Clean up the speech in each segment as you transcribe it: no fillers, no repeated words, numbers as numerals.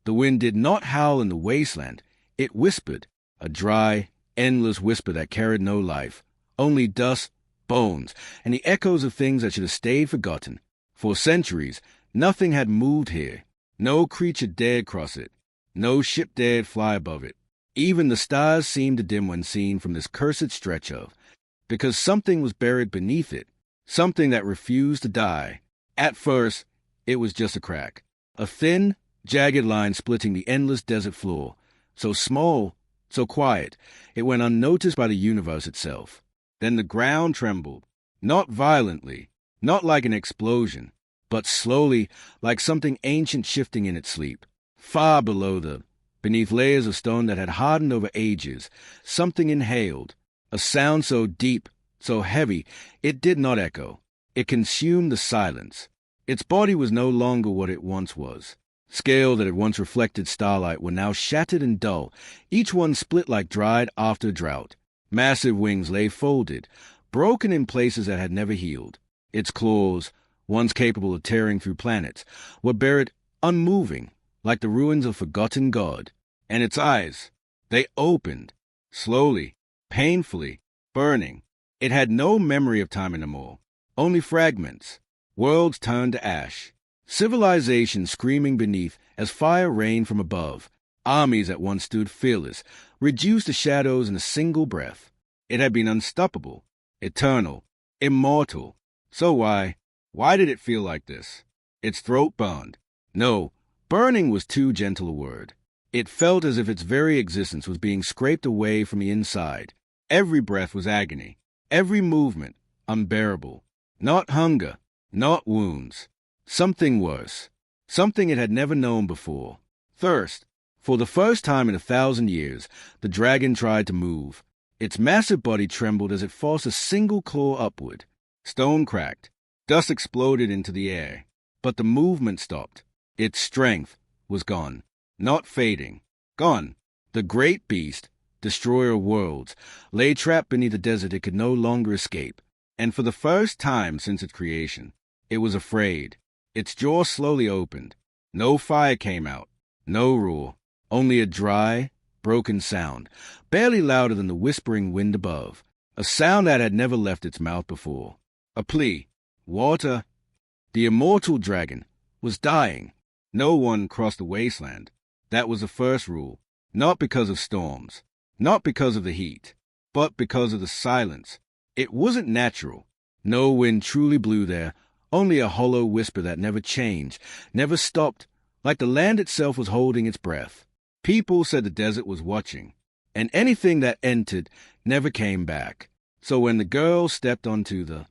The wind did not howl in the wasteland. It whispered, a dry, endless whisper that carried no life, only dust, bones, and the echoes of things that should have stayed forgotten. For centuries, nothing had moved here. No creature dared cross it. No ship dared fly above it. Even the stars seemed to dim when seen from this cursed stretch of, because something was buried beneath it, something that refused to die. At first, it was just a crack, a thin, jagged line splitting the endless desert floor, so small, so quiet, it went unnoticed by the universe itself. Then the ground trembled, not violently, not like an explosion, but slowly, like something ancient shifting in its sleep. Far below beneath layers of stone that had hardened over ages, something inhaled, a sound so deep, so heavy, it did not echo. It consumed the silence. Its body was no longer what it once was. Scales that had once reflected starlight were now shattered and dull, each one split like dried after drought. Massive wings lay folded, broken in places that had never healed. Its claws, once capable of tearing through planets, were buried unmoving, like the ruins of a forgotten god. And its eyes, they opened, slowly, painfully, burning. It had no memory of time anymore, only fragments. Worlds turned to ash. Civilization screaming beneath as fire rained from above. Armies that once stood fearless, reduced to shadows in a single breath. It had been unstoppable, eternal, immortal. So why did it feel like this? Its throat burned. No, burning was too gentle a word. It felt as if its very existence was being scraped away from the inside. Every breath was agony, every movement unbearable. Not hunger, not wounds. Something worse, something it had never known before. Thirst. For the first time in 1,000 years, the dragon tried to move. Its massive body trembled as it forced a single claw upward. Stone cracked. Dust exploded into the air. But the movement stopped. Its strength was gone. Not fading. Gone. The great beast, destroyer of worlds, lay trapped beneath a desert it could no longer escape. And for the first time since its creation, it was afraid. Its jaw slowly opened. No fire came out. No roar. Only a dry, broken sound, barely louder than the whispering wind above. A sound that had never left its mouth before. A plea. Water. The immortal dragon was dying. No one crossed the wasteland. That was the first rule. Not because of storms. Not because of the heat. But because of the silence. It wasn't natural. No wind truly blew there. Only a hollow whisper that never changed, never stopped, like the land itself was holding its breath. People said the desert was watching, and anything that entered never came back. So when the girl stepped onto the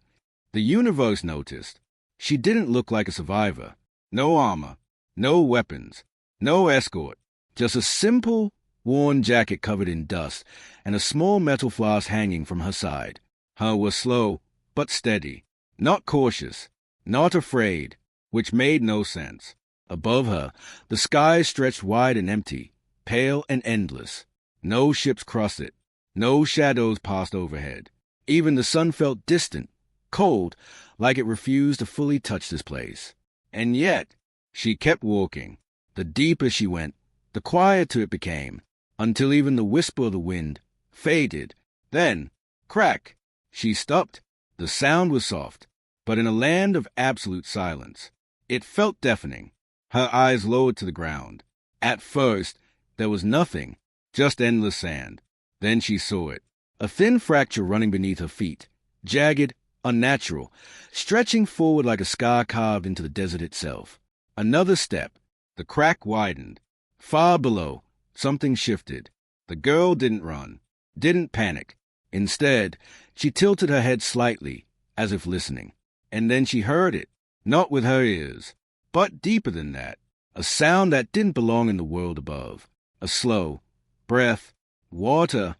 universe noticed, she didn't look like a survivor. No armor, no weapons, no escort, just a simple, worn jacket covered in dust and a small metal flask hanging from her side. Her was slow, but steady, not cautious, not afraid, which made no sense. Above her, the sky stretched wide and empty, pale and endless. No ships crossed it. No shadows passed overhead. Even the sun felt distant, cold, like it refused to fully touch this place. And yet, she kept walking. The deeper she went, the quieter it became, until even the whisper of the wind faded. Then, crack! She stopped. The sound was soft, but in a land of absolute silence. It felt deafening. Her eyes lowered to the ground. At first, there was nothing, just endless sand. Then she saw it, a thin fracture running beneath her feet, jagged, unnatural, stretching forward like a scar carved into the desert itself. Another step. The crack widened. Far below, something shifted. The girl didn't run, didn't panic. Instead, she tilted her head slightly, as if listening. And then she heard it, not with her ears, but deeper than that, a sound that didn't belong in the world above. A slow breath, water.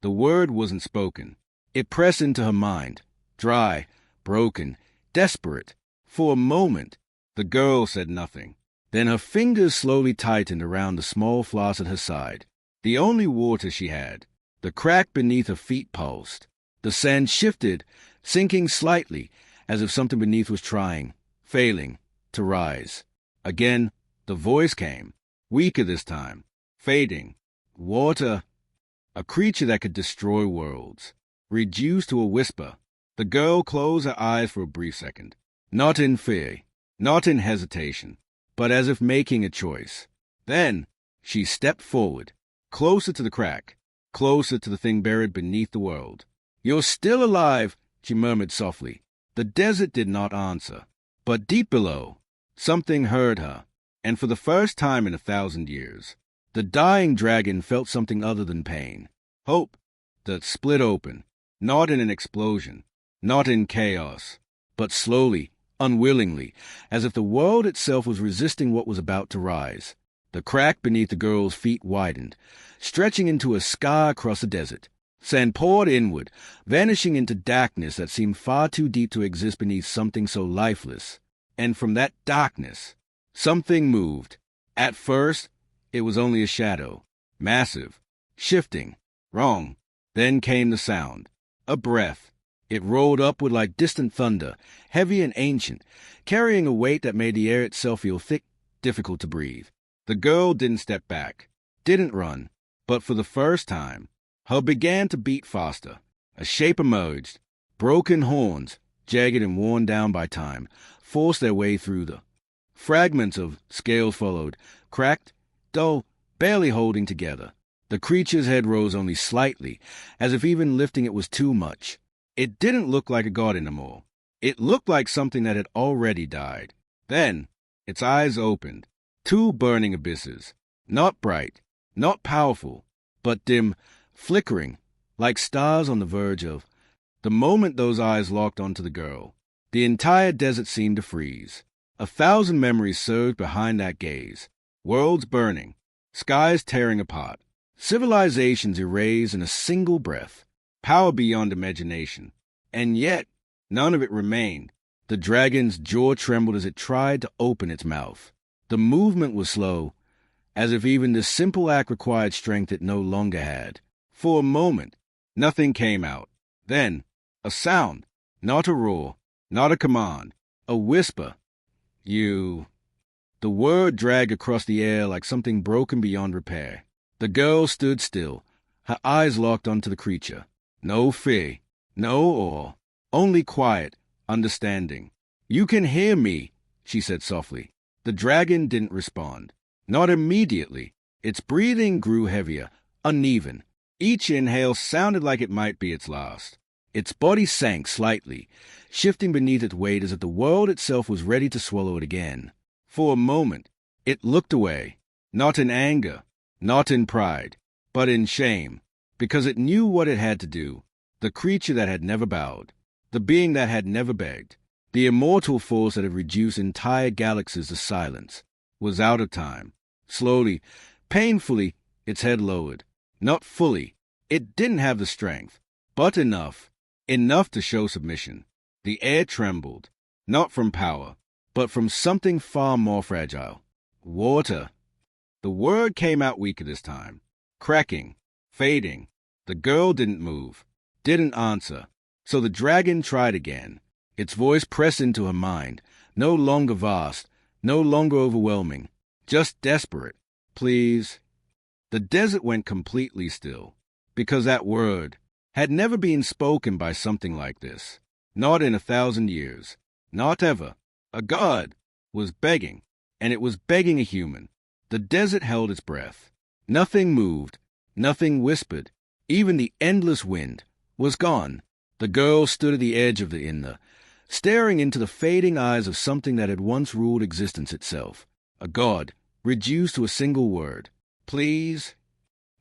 The word wasn't spoken. It pressed into her mind, dry, broken, desperate. For a moment, the girl said nothing. Then her fingers slowly tightened around the small flask at her side, the only water she had. The crack beneath her feet pulsed. The sand shifted, sinking slightly, as if something beneath was trying, failing, to rise. Again, the voice came, weaker this time, fading. Water, a creature that could destroy worlds, reduced to a whisper. The girl closed her eyes for a brief second, not in fear, not in hesitation, but as if making a choice. Then she stepped forward, closer to the crack, closer to the thing buried beneath the world. "You're still alive," she murmured softly. The desert did not answer, but deep below, something heard her, and for the first time in 1,000 years, the dying dragon felt something other than pain. Hope that split open, not in an explosion, not in chaos, but slowly, unwillingly, as if the world itself was resisting what was about to rise. The crack beneath the girl's feet widened, stretching into a sky across the desert. Sand poured inward, vanishing into darkness that seemed far too deep to exist beneath something so lifeless. And from that darkness, something moved. At first, it was only a shadow, massive, shifting, wrong. Then came the sound, a breath. It rolled upward like distant thunder, heavy and ancient, carrying a weight that made the air itself feel thick, difficult to breathe. The girl didn't step back, didn't run, but for the first time, her began to beat faster. A shape emerged. Broken horns, jagged and worn down by time, forced their way through the fragments of scales followed, cracked, dull, barely holding together. The creature's head rose only slightly, as if even lifting it was too much. It didn't look like a god anymore. It looked like something that had already died. Then, its eyes opened. Two burning abysses, not bright, not powerful, but dim, flickering, like stars on the verge of. The moment those eyes locked onto the girl, the entire desert seemed to freeze. 1,000 memories surged behind that gaze. Worlds burning, skies tearing apart, civilizations erased in a single breath, power beyond imagination. And yet, none of it remained. The dragon's jaw trembled as it tried to open its mouth. The movement was slow, as if even this simple act required strength it no longer had. For a moment, nothing came out. Then, a sound, not a roar, not a command, a whisper. "You." The word dragged across the air like something broken beyond repair. The girl stood still, her eyes locked onto the creature. No fear, no awe, only quiet, understanding. "You can hear me," she said softly. The dragon didn't respond. Not immediately. Its breathing grew heavier, uneven. Each inhale sounded like it might be its last. Its body sank slightly, shifting beneath its weight as if the world itself was ready to swallow it again. For a moment, it looked away, not in anger, not in pride, but in shame, because it knew what it had to do. The creature that had never bowed, the being that had never begged, the immortal force that had reduced entire galaxies to silence, was out of time. Slowly, painfully, its head lowered. Not fully. It didn't have the strength, but enough to show submission. The air trembled, not from power, but from something far more fragile. Water. The word came out weaker this time, cracking, fading. The girl didn't move, didn't answer, so the dragon tried again. Its voice pressed into her mind, no longer vast, no longer overwhelming, just desperate. "Please." The desert went completely still, because that word had never been spoken by something like this. Not in 1,000 years. Not ever. A god was begging, and it was begging a human. The desert held its breath. Nothing moved, nothing whispered. Even the endless wind was gone. The girl stood at the edge of the inner, staring into the fading eyes of something that had once ruled existence itself. A god, reduced to a single word. "Please."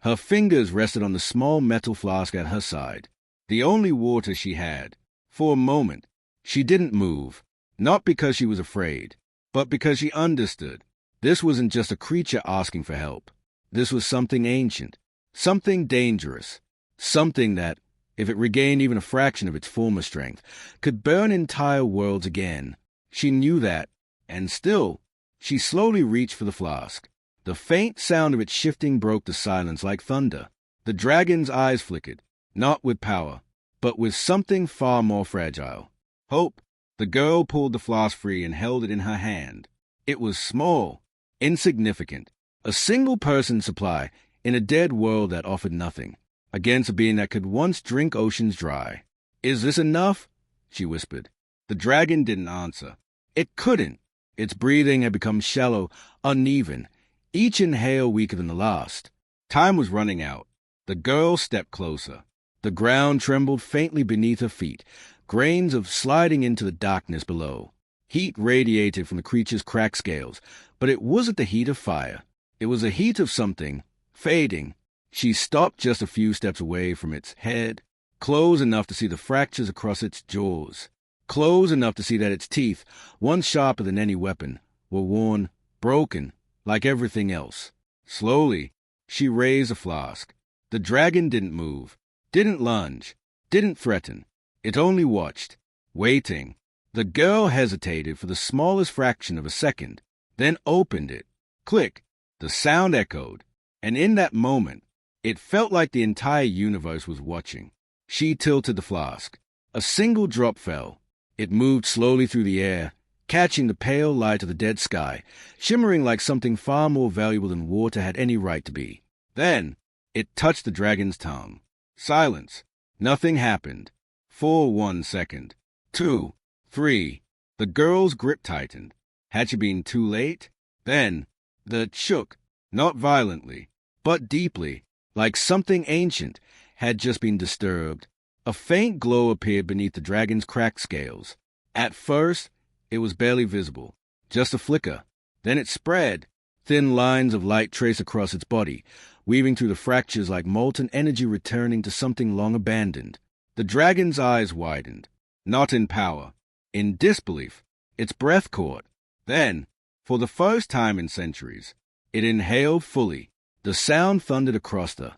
Her fingers rested on the small metal flask at her side, the only water she had. For a moment, she didn't move, not because she was afraid, but because she understood. This wasn't just a creature asking for help. This was something ancient, something dangerous, something that, if it regained even a fraction of its former strength, could burn entire worlds again. She knew that, and still, she slowly reached for the flask. The faint sound of its shifting broke the silence like thunder. The dragon's eyes flickered, not with power, but with something far more fragile. Hope. The girl pulled the flask free and held it in her hand. It was small, insignificant, A single-person supply in a dead world that offered nothing, against a being that could once drink oceans dry. "Is this enough?" she whispered. The dragon didn't answer. It couldn't. Its breathing had become shallow, uneven, each inhale weaker than the last. Time was running out. The girl stepped closer. The ground trembled faintly beneath her feet, grains of sliding into the darkness below. Heat radiated from the creature's cracked scales, but it wasn't the heat of fire. It was the heat of something, fading. She stopped just a few steps away from its head, close enough to see the fractures across its jaws, close enough to see that its teeth, once sharper than any weapon, were worn, broken, like everything else. Slowly, she raised a flask. The dragon didn't move, didn't lunge, didn't threaten. It only watched, waiting. The girl hesitated for the smallest fraction of a second, then opened it. Click! The sound echoed, and in that moment, it felt like the entire universe was watching. She tilted the flask. A single drop fell. It moved slowly through the air, catching the pale light of the dead sky, shimmering like something far more valuable than water had any right to be. Then, it touched the dragon's tongue. Silence. Nothing happened. For 1 second. 2. 3. The girl's grip tightened. Had she been too late? Then, the shook, not violently, but deeply, like something ancient had just been disturbed. A faint glow appeared beneath the dragon's cracked scales. At first, it was barely visible, just a flicker. Then it spread. Thin lines of light traced across its body, weaving through the fractures like molten energy returning to something long abandoned. The dragon's eyes widened, not in power, in disbelief. Its breath caught. Then, for the first time in centuries, it inhaled fully. The sound thundered across her.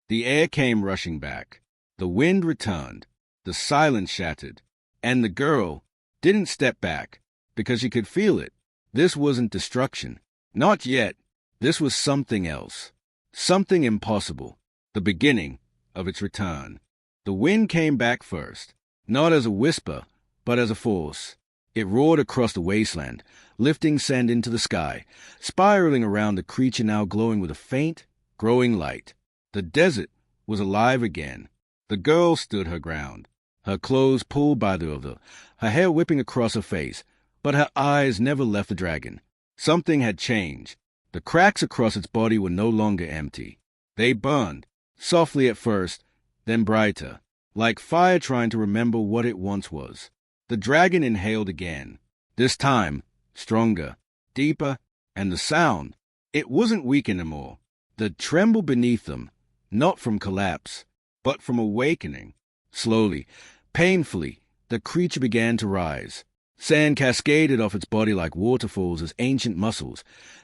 The air came rushing back. The wind returned. The silence shattered. And the girl didn't step back, because she could feel it. This wasn't destruction. Not yet. This was something else. Something impossible. The beginning of its return. The wind came back first, not as a whisper, but as a force. It roared across the wasteland, lifting sand into the sky, spiraling around the creature now glowing with a faint, growing light. The desert was alive again. The girl stood her ground, her clothes pulled by the other, her hair whipping across her face, but her eyes never left the dragon. Something had changed. The cracks across its body were no longer empty. They burned, softly at first, then brighter, like fire trying to remember what it once was. The dragon inhaled again, this time stronger, deeper, and the sound, it wasn't weak anymore. The tremble beneath them, not from collapse, but from awakening. Slowly, painfully, the creature began to rise. Sand cascaded off its body like waterfalls as ancient muscles,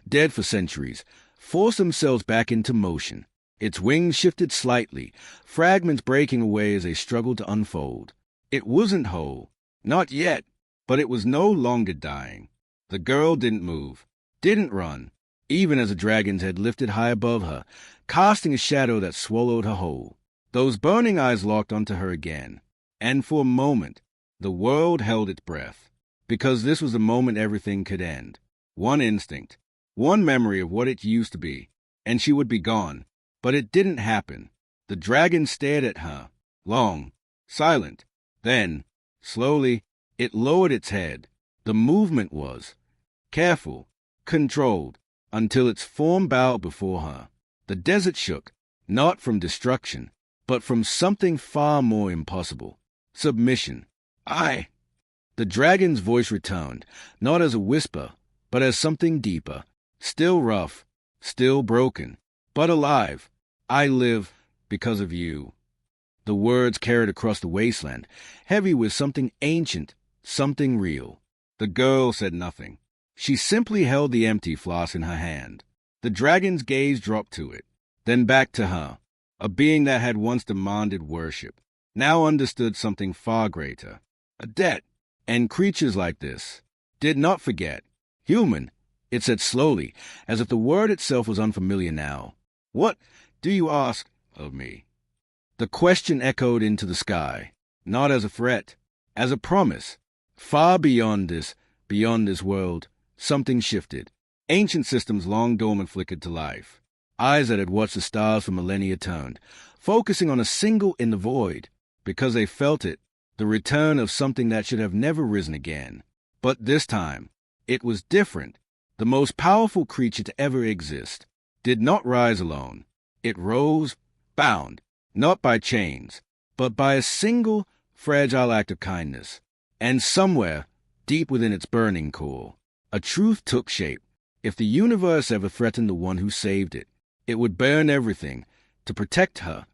dead for centuries, forced themselves back into motion. Its wings shifted slightly, fragments breaking away as they struggled to unfold. It wasn't whole. Not yet, but it was no longer dying. The girl didn't move, didn't run, even as the dragon's head lifted high above her, casting a shadow that swallowed her whole. Those burning eyes locked onto her again, and for a moment, the world held its breath, because this was the moment everything could end. One instinct, one memory of what it used to be, and she would be gone. But it didn't happen. The dragon stared at her, long, silent. Then, slowly, it lowered its head. The movement was careful, controlled, until its form bowed before her. The desert shook, not from destruction, but from something far more impossible. Submission. The dragon's voice returned, not as a whisper, but as something deeper, still rough, still broken, but alive. I live because of you. The words carried across the wasteland, heavy with something ancient, something real. The girl said nothing. She simply held the empty flask in her hand. The dragon's gaze dropped to it, then back to her. A being that had once demanded worship, now understood something far greater. A debt. And creatures like this did not forget. Human, it said slowly, as if the word itself was unfamiliar now. What do you ask of me? The question echoed into the sky, not as a threat, as a promise. Far beyond this world, something shifted. Ancient systems long dormant flickered to life. Eyes that had watched the stars for millennia turned, focusing on a single in the void, because they felt it, the return of something that should have never risen again. But this time, it was different. The most powerful creature to ever exist did not rise alone. It rose, bound, not by chains, but by a single, fragile act of kindness. And somewhere, deep within its burning core, a truth took shape. If the universe ever threatened the one who saved it, it would burn everything to protect her,